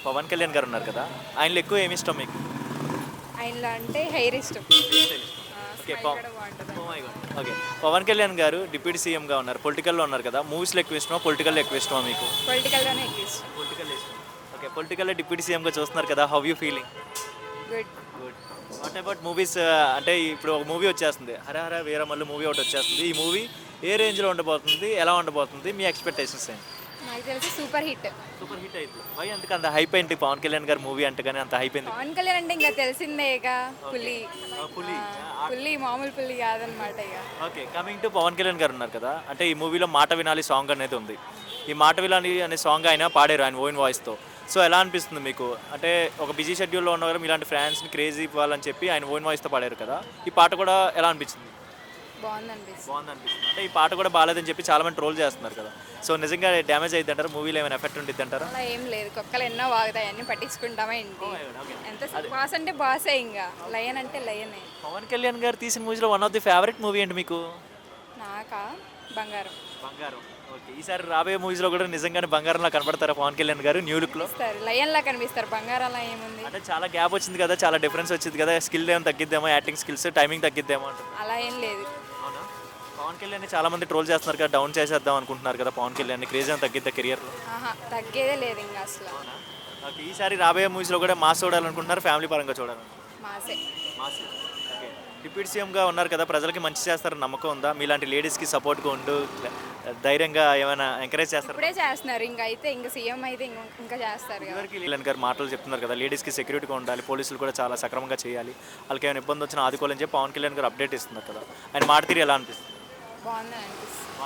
పవన్ కళ్యాణ్ గారు ఉన్నారు కదా, ఆయనలో ఎక్కువ ఏమి ఇష్టం మీకు? ఆయనలో అంటే హెయిర్ ఇష్టం. ఓకే. స్మైల్ కూడా బాగుంటుంది. Oh my god. Okay. Pawan Kalyan garu deputy సీఎంగా ఉన్నారు, పొలిటికల్లో ఉన్నారు కదా, మూవీస్లో ఎక్కువ ఇష్టమా, పొలిటికల్లో ఎక్కువ ఇష్టమా మీకు? పొలిటికల్లోనే ఎక్కువ ఇష్టం. పొలిటికల్ ఇష్టం. ఓకే. పొలిటికల్లో డిప్యూటీ సీఎంగా చూస్తున్నారు కదా, how you feeling? Good. Good. What about movies? అంటే ఇప్పుడు ఒక మూవీ వచ్చేస్తుంది, హర హర వీరమల్లు మూవీ ఒకటి వచ్చేస్తుంది. ఈ మూవీ ఏ రేంజ్లో ఉండబోతుంది, ఎలా ఉండబోతుంది, మీ ఎక్స్పెక్టేషన్స్ ఏంటి? నాకు తెలిసి సూపర్ హిట్. సూపర్ హిట్ అవుతుంది. వై అందుకు అంత హైప్ ఏంటి పవన్ కళ్యాణ్ గారి మూవీ అంటే కానీ అంత హైప్ ఏంటి? పవన్ కళ్యాణ్ అంటే ఇంకా తెలిసిందేగా, పులి. పులి. పులి మామూలు పులి కాదనమాట ఇక. Okay. Coming to Pawan Kalyan garu ఉన్నారు కదా, అంటే ఈ మూవీలో మాట వినాలి సాంగ్ అనేది ఉంది. ఈ మాట వినాలి అనే సాంగ్ ఆయన పాడారు ఆయన ఓన్ వాయిస్తో. సో ఎలా అనిపిస్తుంది మీకు? అంటే ఒక బిజీ షెడ్యూల్లో ఉన్నవారు ఇలాంటి ఫ్యాన్స్ని క్రేజీ ఇవ్వాలని చెప్పి ఆయన ఓన్ వాయిస్తో పాడారు కదా, ఈ పాట కూడా ఎలా అనిపించింది? బాగుంది అనిపిస్తుంది. బాగుంది అనిపిస్తుంది. అంటే ఈ పాట కూడా బాగాలేదని చెప్పి చాలా మంది ట్రోల్ చేస్తున్నారు కదా, సో నిజంగా డ్యామేజ్ అయ్యింది అంటారా, మూవీలో ఏమైనా ఎఫెక్ట్ ఉంటుంది అంటారా? అలా ఏం లేదు, కుక్కలు ఎన్నో వాగుతాయి, అన్ని పట్టించుకుంటామా ఏంటి. ఎంత బాస్ అంటే బాసే, ఇంకా లయన్ అంటే లయనే. పవన్ కళ్యాణ్ గారు తీసిన మూవీలో one of the favourite movie ఏంటి మీకు? నాకా బంగారం. బంగారం. ఓకే. ఈసారి రాబోయే మూవీస్లో కూడా నిజంగానే బంగారంలో కనబడతారా పవన్ కళ్యాణ్ గారు న్యూ లుక్లో? ఇస్తారు లయన్ లా కనిపిస్తారు, బంగారంలా ఏముంది. అంటే చాలా గ్యాప్ వచ్చింది కదా, చాలా డిఫరెన్స్ వచ్చింది కదా, స్కిల్ ఏమైనా తగ్గిద్దేమో, యాక్టింగ్ స్కిల్స్ టైమింగ్ తగ్గిద్దేమో అంటారు. అలా ఏం లేదు. అవునా? పవన్ కళ్యాణ్ చాలా మంది ట్రోల్ చేస్తున్నారు కదా, డౌన్ చేసేద్దాం అనుకుంటున్నారు కదా పవన్ కళ్యాణ్, క్రేజ్ ఏమైనా తగ్గిద్దా కెరియర్లో? ఆహా, తగ్గేదే లేదు ఇంకా అసలు. అవునా? ఓకే. ఈసారి రాబోయే మూవీస్లో కూడా మాస్ చూడాలనుకుంటున్నారు, ఫ్యామిలీ పరంగా చూడాలనుకుంటున్నారు? మాసే. మాస్. ఓకే. డిప్యూటీ సీఎంగా ఉన్నారు కదా, ప్రజలకి మంచి చేస్తారని నమ్మకం ఉందా? మీలాంటి లేడీస్కి సపోర్ట్గా ఉండు ధైర్యంగా ఏమైనా ఎంకరేజ్ చేస్తారు? ఇప్పుడే చేస్తున్నారు, ఇంకా అయితే ఇంకా సీఎం అయితే ఇంకా చేస్తారు కదా. ఇదివరకు కళ్యాణ్ గారు మాటలు చెప్తున్నారు కదా, లేడీస్కి సెక్యూరిటీగా ఉండాలి, పోలీసులు కూడా చాలా సక్రమంగా చేయాలి, వాళ్ళకి ఏమైనా ఇబ్బంది వచ్చినా ఆదుకోవాలని చెప్పి పవన్ కళ్యాణ్ గారు అప్డేట్ ఇస్తున్నారు కదా, ఆయన మాట తీరు ఎలా అనిపిస్తుంది? బాగుందని అనిపిస్తుంది.